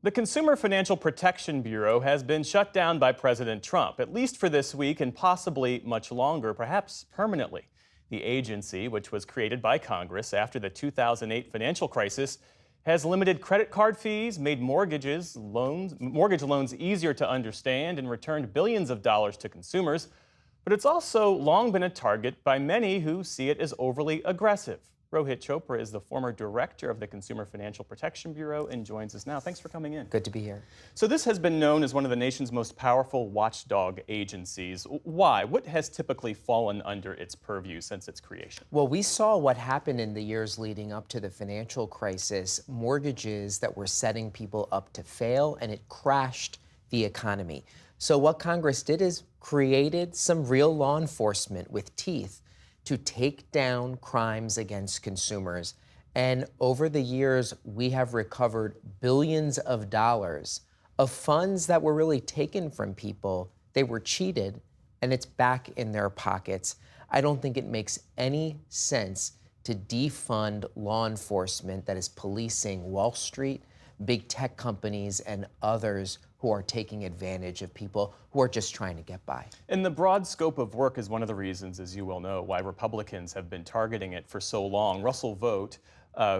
The Consumer Financial Protection Bureau has been shut down by President Trump, at least for this week and possibly much longer, perhaps permanently. The agency, which was created by Congress after the 2008 financial crisis, has limited credit card fees, made mortgage loans easier to understand, and returned billions of dollars to consumers. But it's also long been a target by many who see it as overly aggressive. Rohit Chopra is the former director of the Consumer Financial Protection Bureau and joins us now. Thanks for coming in. Good to be here. So this has been known as one of the nation's most powerful watchdog agencies. Why? What has typically fallen under its purview since its creation? Well, we saw what happened in the years leading up to the financial crisis, mortgages that were setting people up to fail, and it crashed the economy. So what Congress did is created some real law enforcement with teeth to take down crimes against consumers. And over the years, we have recovered billions of dollars of funds that were really taken from people. They were cheated, and it's back in their pockets. I don't think it makes any sense to defund law enforcement that is policing Wall Street, big tech companies, and others who are taking advantage of people who are just trying to get by. And the broad scope of work is one of the reasons, as you well know, why Republicans have been targeting it for so long. Russell Vought,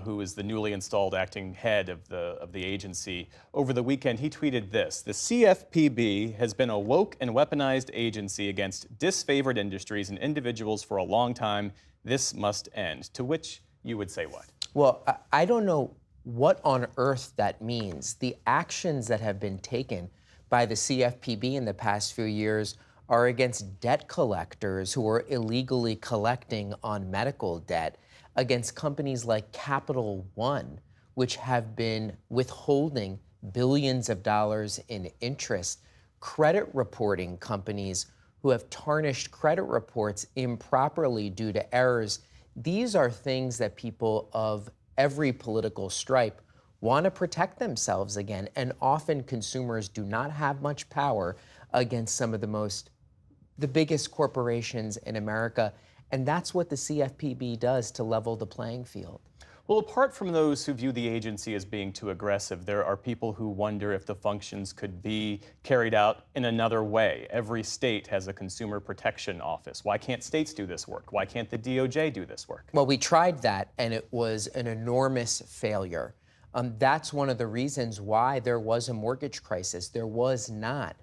who is the newly installed acting head of the agency, over the weekend he tweeted this: "The CFPB has been a woke and weaponized agency against disfavored industries and individuals for a long time. This must end." To which you would say what? Well, I don't know what on earth that means. The actions that have been taken by the CFPB in the past few years are against debt collectors who are illegally collecting on medical debt, against companies like Capital One, which have been withholding billions of dollars in interest, credit reporting companies who have tarnished credit reports improperly due to errors. These are things that people of every political stripe want to protect themselves again, and often consumers do not have much power against some of the biggest corporations in America, and that's what the CFPB does to level the playing field. Well, apart from those who view the agency as being too aggressive, there are people who wonder if the functions could be carried out in another way. Every state has a consumer protection office. Why can't states do this work? Why can't the DOJ do this work? Well, we tried that, and it was an enormous failure. That's one of the reasons why there was a mortgage crisis. There was not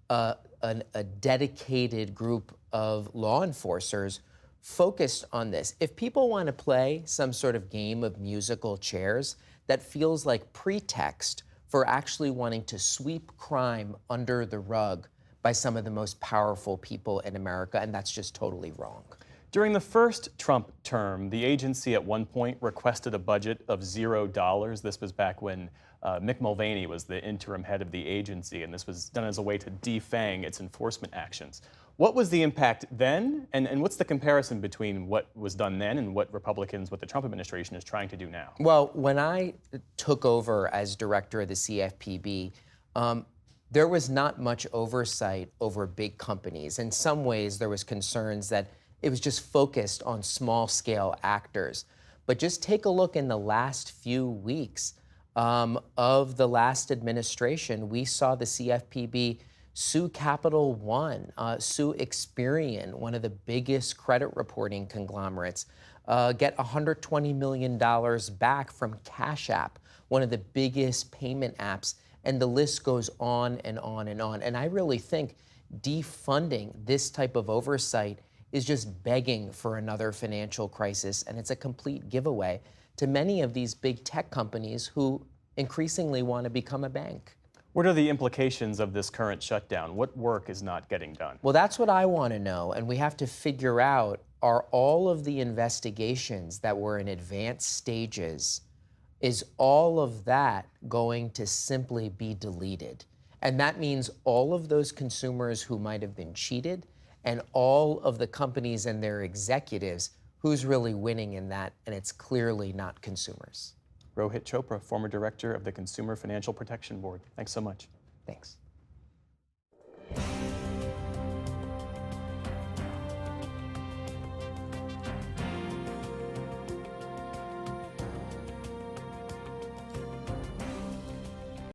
a dedicated group of law enforcers focused on this. If people want to play some sort of game of musical chairs that feels like pretext for actually wanting to sweep crime under the rug by some of the most powerful people in America, and that's just totally wrong. During the first Trump term, the agency at one point requested a budget of $0. This was back when Mick Mulvaney was the interim head of the agency, and this was done as a way to defang its enforcement actions. What was the impact then, and what's the comparison between what was done then and what the Trump administration is trying to do now? Well, when I took over as director of the CFPB, there was not much oversight over big companies. In some ways, there was concerns that it was just focused on small-scale actors. But just take a look in the last few weeks of the last administration, we saw the CFPB sue Capital One, sue Experian, one of the biggest credit reporting conglomerates, get $120 million back from Cash App, one of the biggest payment apps, and the list goes on and on and on. And I really think defunding this type of oversight is just begging for another financial crisis, and it's a complete giveaway to many of these big tech companies who increasingly want to become a bank. What are the implications of this current shutdown? What work is not getting done? Well, that's what I want to know, and we have to figure out, are all of the investigations that were in advanced stages, is all of that going to simply be deleted? And that means all of those consumers who might have been cheated and all of the companies and their executives, who's really winning in that? And it's clearly not consumers. Rohit Chopra, former director of the Consumer Financial Protection Board. Thanks so much. Thanks.